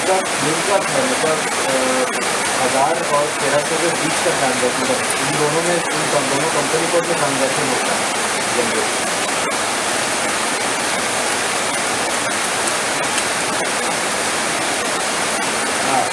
मिलकर है मतलब 1000 और 1300 के बीच का ट्रांजैक्शन, मतलब इन दोनों में इन दोनों कंपनी कोड में ट्रांजैक्शन होता है जनरली। हाँ,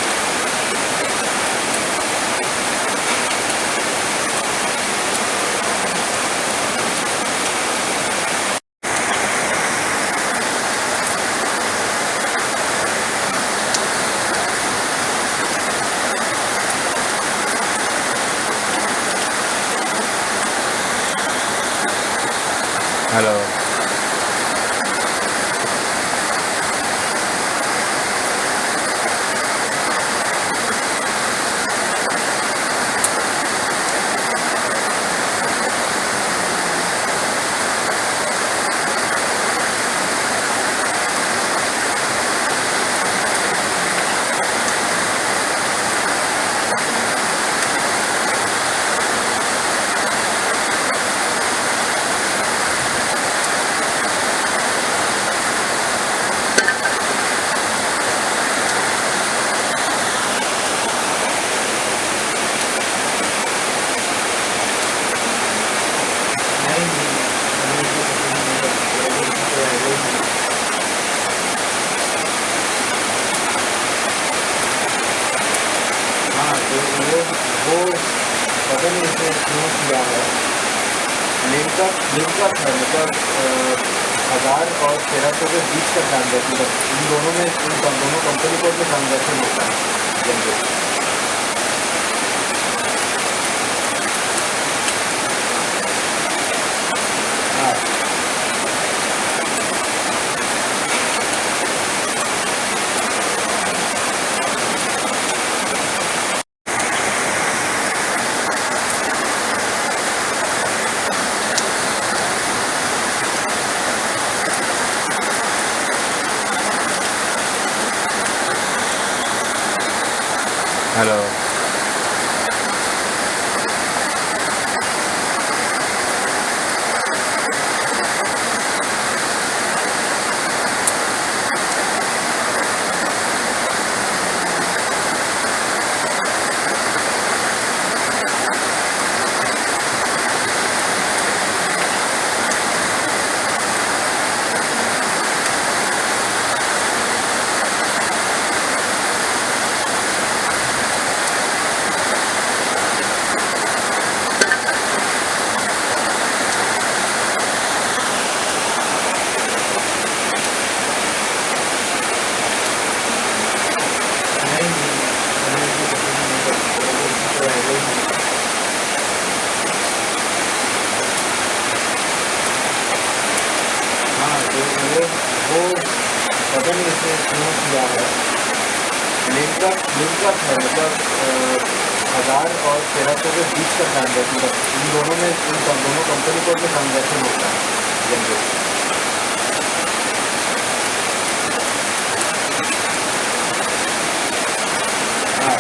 हेलो। नहीं, हाँ, तो वो पता नहीं इसने क्यों किया है। लिंकअप है मतलब 1000 और 1300 के बीच का ट्रांजैक्शन, मतलब इन दोनों में इन दोनों कंपनी कोड में ट्रांजैक्शन होता है जनरली। हाँ, हेलो। नहीं, हाँ, तो वो पता नहीं इसने क्यों किया है। लिंकअप है मतलब 1000 और 1300 के बीच का ट्रांजैक्शन, मतलब इन दोनों में इन दोनों कंपनी कोड में ट्रांजैक्शन होता है जनरली। हाँ,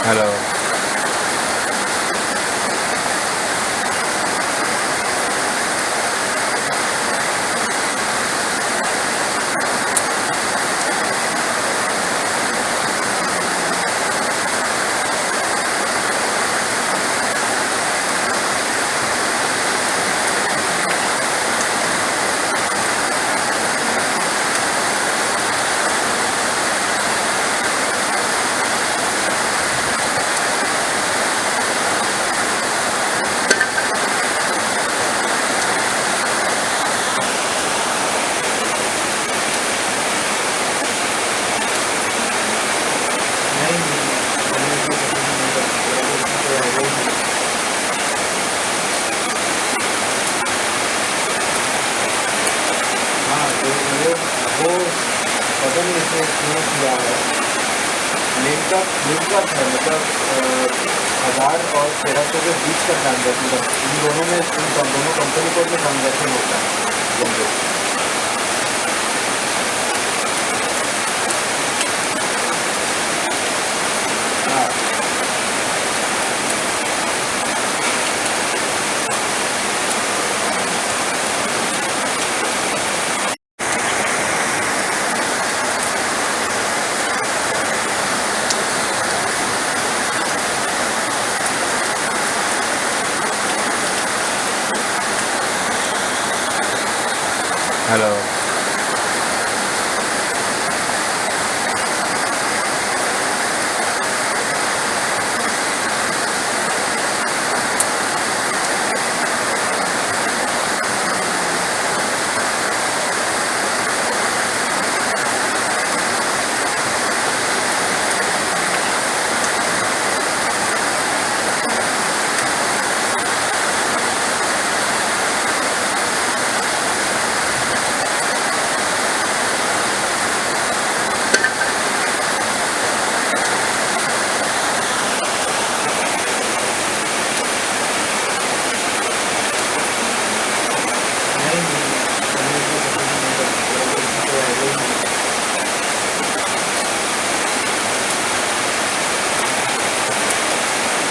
हेलो। हाँ, तो वो पता नहीं इसने क्यों किया है। लिंकअप है मतलब 1000 और 1300 के बीच का ट्रांजैक्शन इन दोनों में दोनों कंपनी कोड में ट्रांजैक्शन होता है जनरेट। हाँ हेलो। नहीं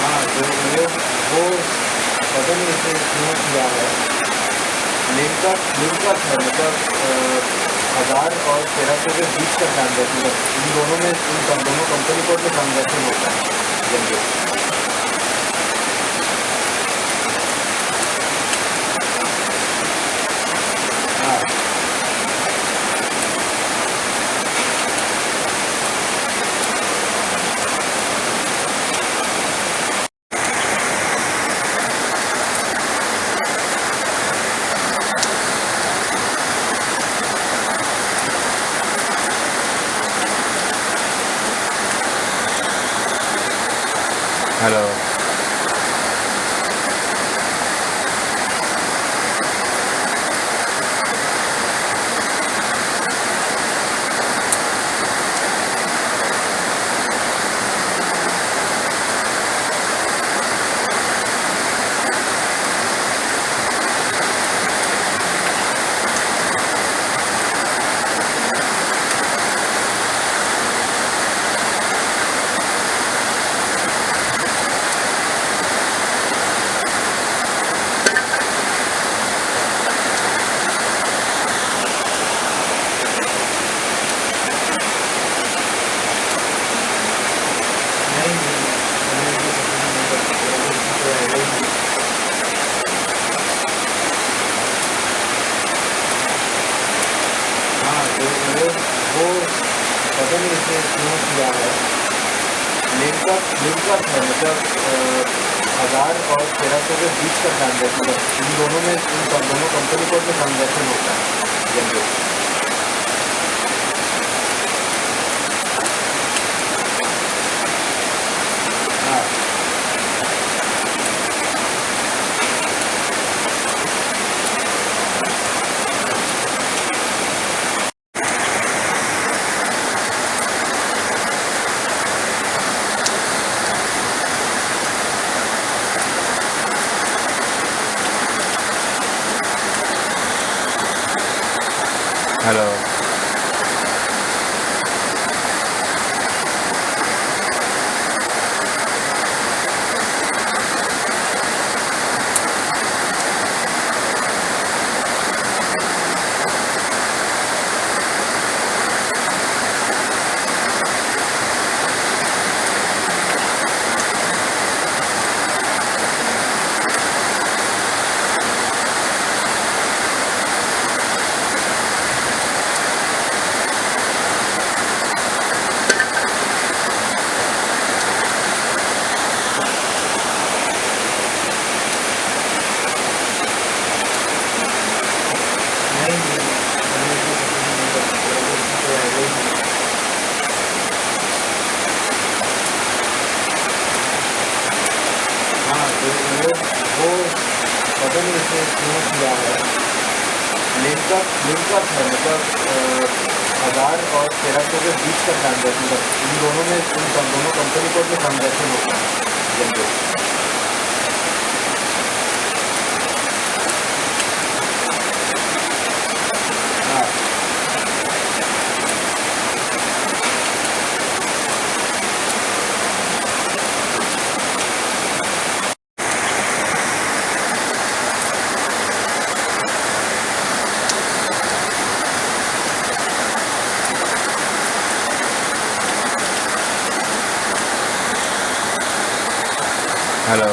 हाँ तो वो पता नहीं इसे क्यों किया है। लिंकअप है मतलब 1000 और 1300 के बीच का ट्रांजैक्शन इन दोनों में दोनों कंपनी कोड में ट्रांजैक्शन होता है जनरेट। हाँ हेलो। हाँ तो वो पता नहीं इसे क्यों किया है। लिंकअप है मतलब 1000 और 1300 के बीच का ट्रांजैक्शन इन दोनों में दोनों कंपनी कोड में ट्रांजैक्शन होता है जनरेट। हाँ हेलो। हाँ तो वो पता नहीं इसे क्यों किया है। लिंकअप है मतलब 1000 और 1300 के बीच का ट्रांजैक्शन, मतलब इन दोनों में दोनों कंपनी कोड में ट्रांजैक्शन होता है जनरेट। हाँ हेलो।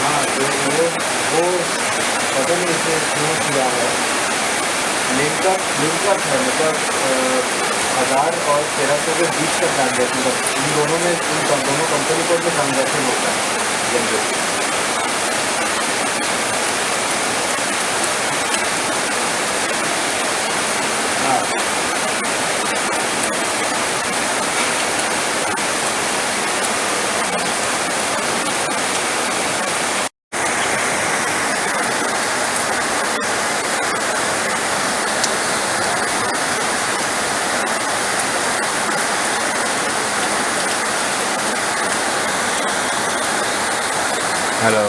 हाँ तो वो पता नहीं इसे क्यों किया है। लिंकअप है, मतलब 1000 और 1300 के बीच का ट्रांजैक्शन, मतलब इन दोनों में दोनों कंपनी कोड में ट्रांजैक्शन होता है जनरेट। हाँ हेलो।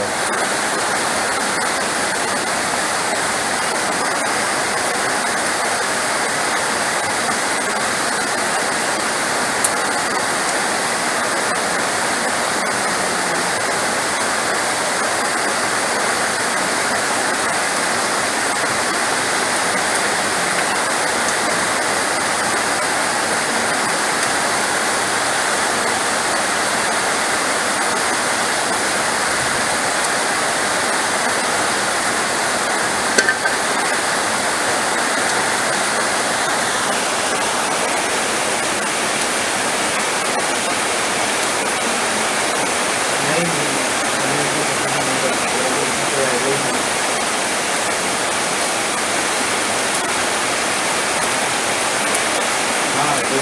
हाँ तो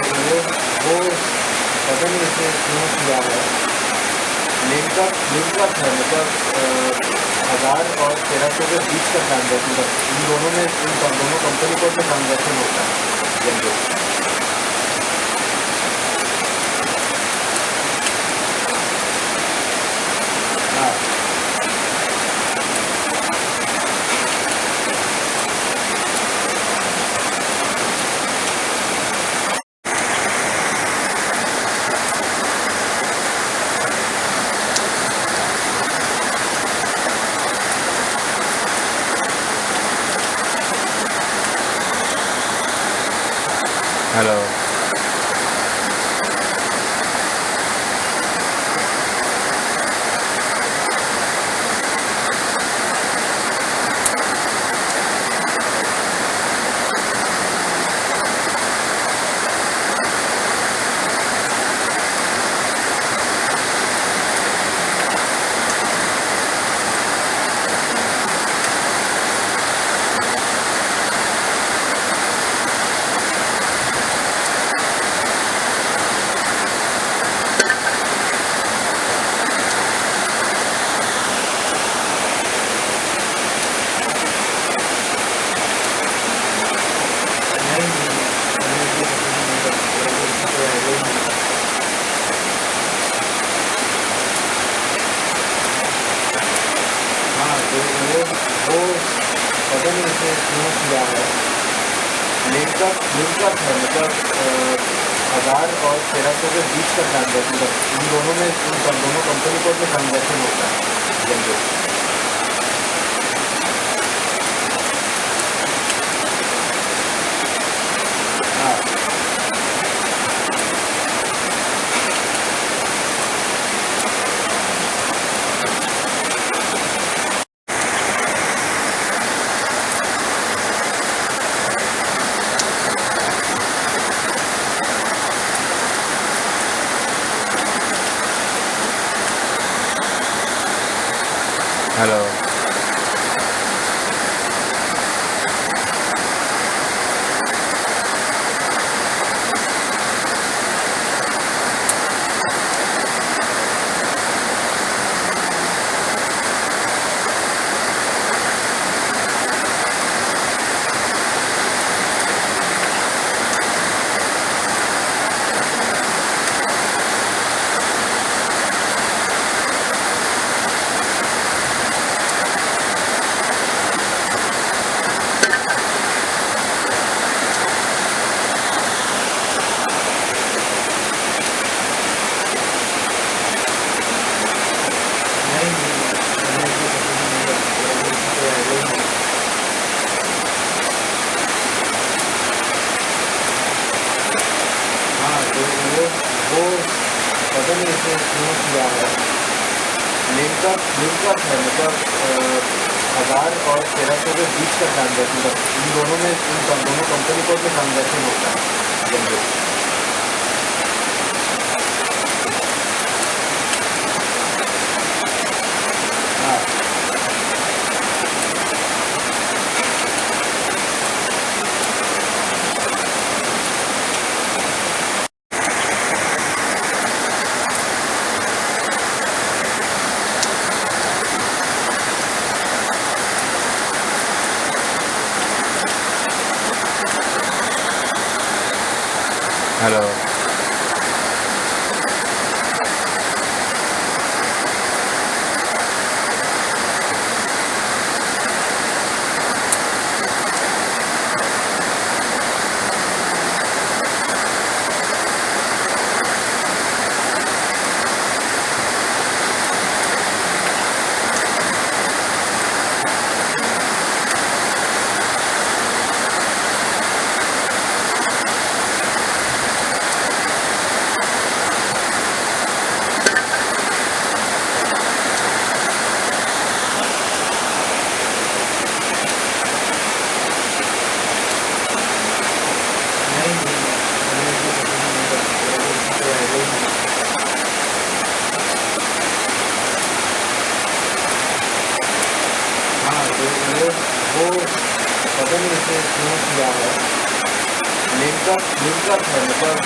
वो पता नहीं इसे क्यों किया है। लिंकअप है, मतलब 1000 और 1300 के बीच का ट्रांजैक्शन, मतलब इन दोनों में दोनों कंपनी कोड में ट्रांजैक्शन होता है जनरेट। हाँ हेलो। वो पता नहीं इसे क्यों किया है। लिंकअप है, मतलब 1000 और 1300 के बीच का ट्रांजैक्शन, मतलब इन दोनों में दोनों कंपनी कोड में ट्रांजैक्शन होता है जनरेट। हाँ हेलो। नहीं नहीं हाँ तो वो पता नहीं इसने क्यों किया है। लिंकअप है मतलब 1000 और 1300 के बीच का ट्रांजेक्शन, मतलब इन दोनों में इन दोनों कंपनी कोड में ट्रांजेक्शन होता है जनरेट। हाँ हेलो। नहीं हाँ तो वो पता नहीं इसने क्यों किया है। लिंकअप है मतलब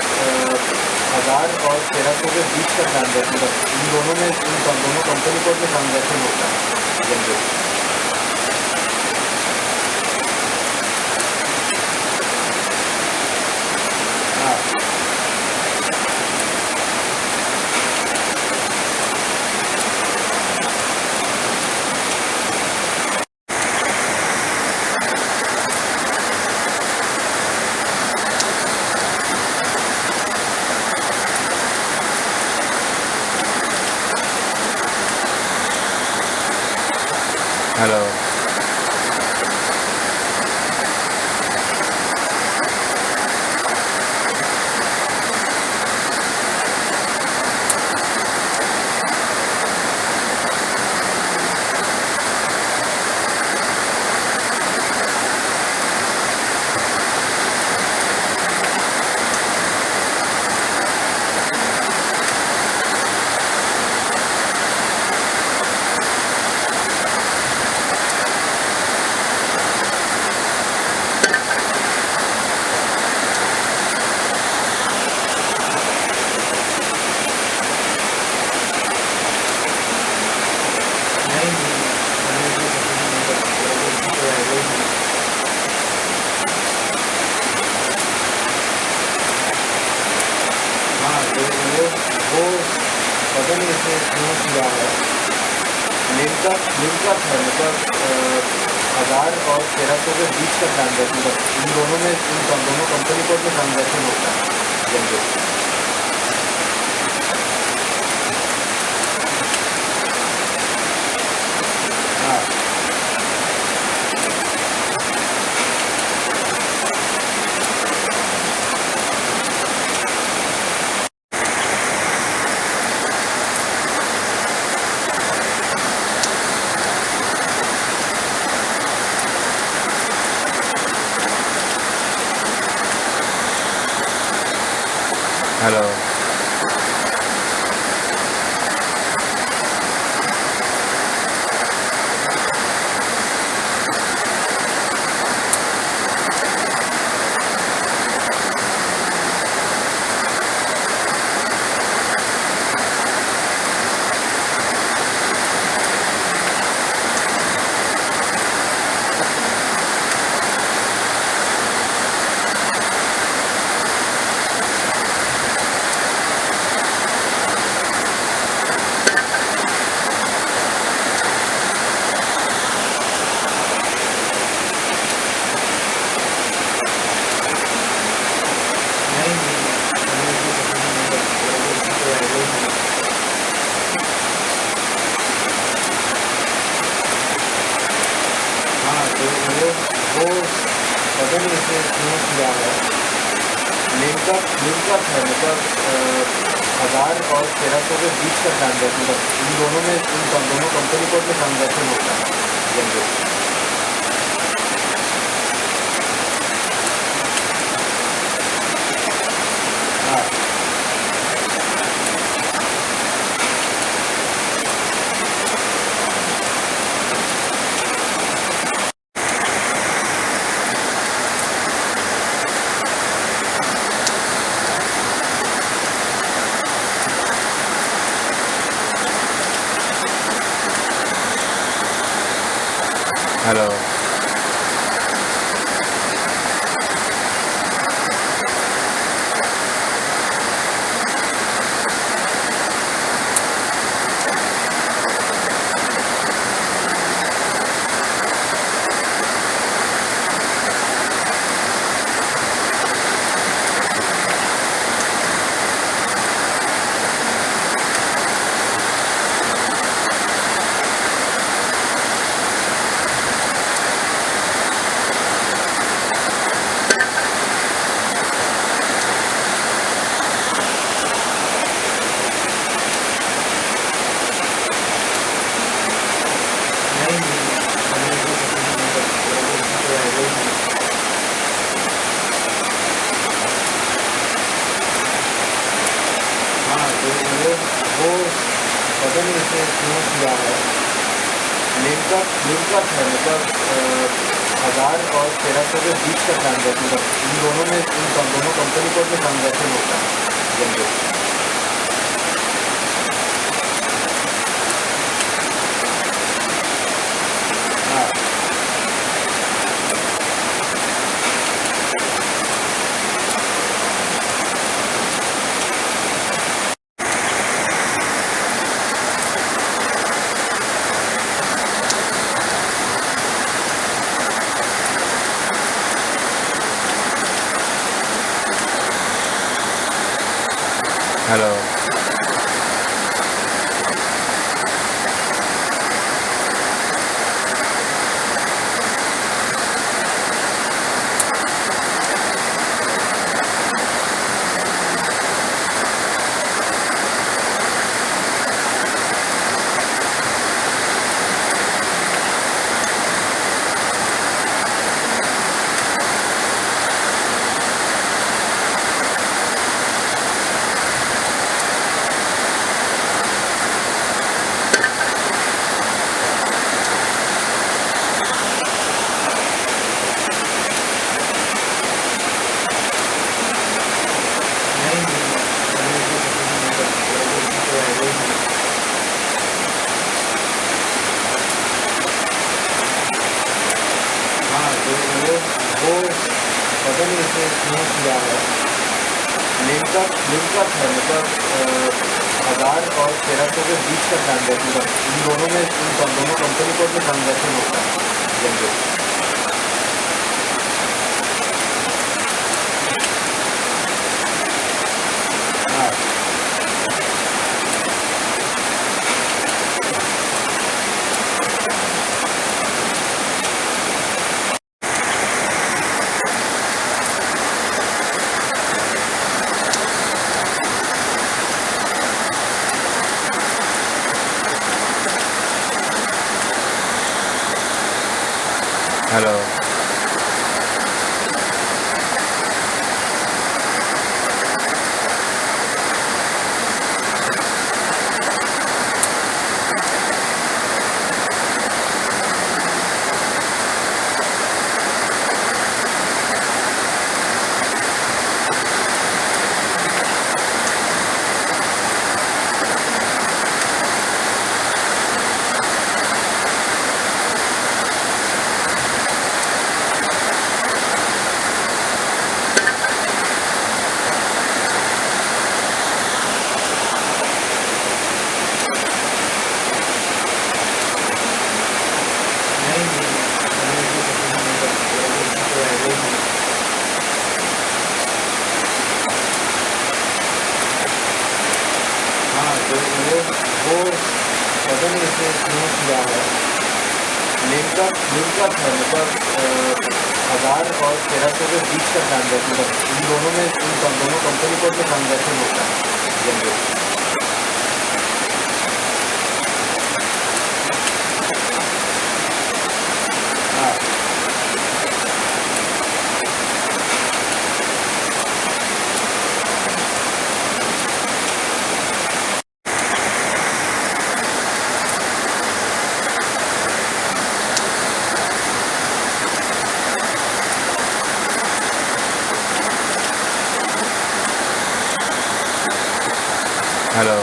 1000 और 1300 के बीच का ट्रांजेक्शन, मतलब इन दोनों में इन दोनों कंपनी कोड में ट्रांजेक्शन होता है जनरेट। हाँ हेलो। पता नहीं इसने क्यों किया है। लिंकअप है मतलब 1000 और 1300 के बीच का ट्रांजेक्शन, मतलब इन दोनों में इन दोनों कंपनी कोड में ट्रांजेक्शन होता है जनरेट। पता नहीं इसे क्यों किया है। लिंकअप है मतलब 1000 और 1300 के बीच का ट्रांजैक्शन, मतलब इन दोनों में इन दोनों कंपनी कोड में ट्रांजैक्शन होता है जनरली। हाँ हेलो। नहीं हमें तो पसंद नहीं करते, तो आइडिया ही नहीं। हाँ तो वो पता नहीं इसे क्यों किया है। लिंकअप है मतलब 1000 और 1300 के बीच का ट्रांजैक्शन, मतलब इन दोनों में इन दोनों कंपनी कोड में ट्रांजैक्शन होता है जनरली। हाँ हेलो। नहीं हमें तो पसंद नहीं करते, तो आइडिया ही नहीं। हाँ तो वो पता नहीं इसे क्यों किया है। लिंकअप है मतलब 1000 और 1300 के बीच का ट्रांजैक्शन, मतलब इन दोनों में इन दोनों कंपनी कोड में ट्रांजैक्शन होता है जनरली। हाँ हेलो। नहीं हमें तो पसंद नहीं करते, तो आइडिया ही नहीं। हाँ तो वो पता नहीं इसे क्यों किया है। लिंकअप है मतलब 1000 और 1300 के बीच का ट्रांजैक्शन, मतलब इन दोनों में दोनों कंपनी कोड में ट्रांजैक्शन होता है जनरली। हाँ, हेलो।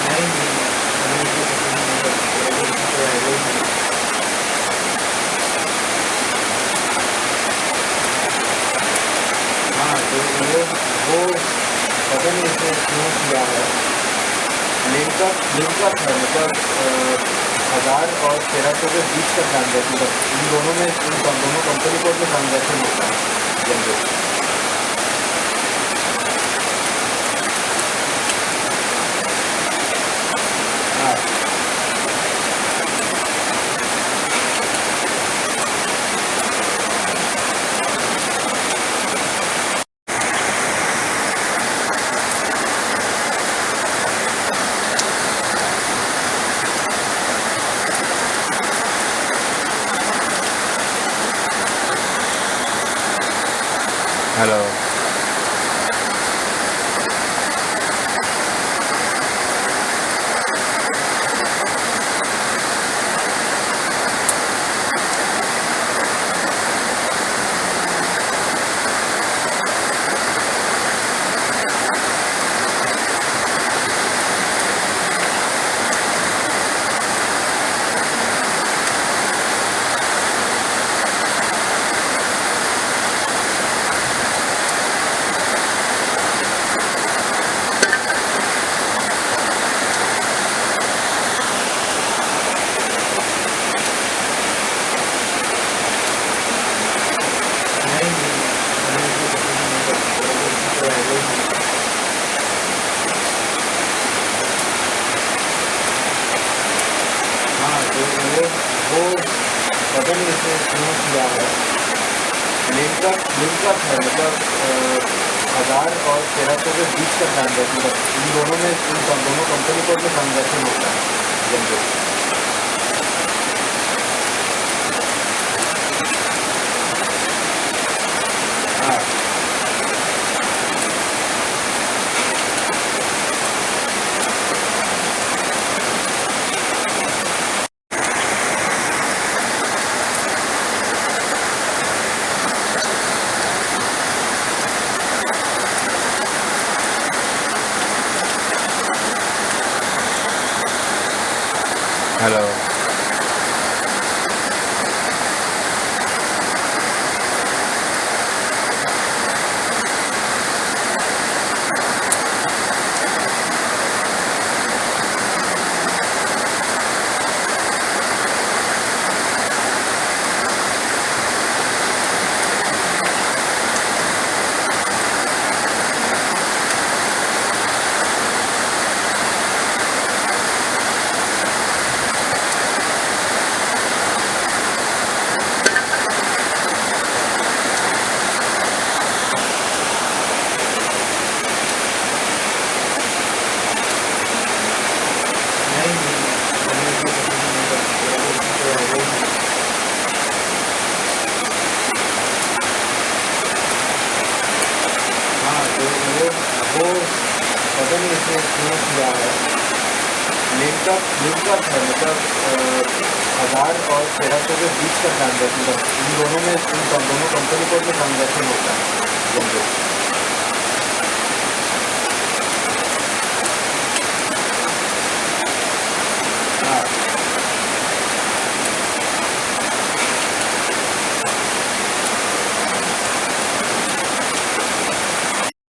नहीं, नहीं, तो आएगा ही नहीं। हाँ, तो वो पता नहीं इसने क्यों किया है। लिंकअप है, मतलब 1000 और 1300 के बीच का ट्रांजैक्शन, मतलब इन दोनों में दोनों कंपनी कोड में ट्रांजैक्शन होता है जनरली। हाँ, हेलो। नहीं, तो आएगा ही नहीं। हाँ, तो वो पता नहीं इसने क्यों किया है। लिंकअप है, मतलब 1000 और 1300 के बीच का ट्रांजैक्शन, मतलब इन दोनों में दोनों कंपनी कोड में ट्रांजैक्शन होता है जनरली। हाँ, हेलो। नहीं, तो आएगा ही नहीं। हाँ, तो वो पता नहीं इसने क्यों किया है। लिंकअप है, मतलब 1000 और 1300 के बीच का ट्रांजैक्शन, मतलब इन दोनों में दोनों कंपनी कोड में ट्रांजैक्शन होता है जनरल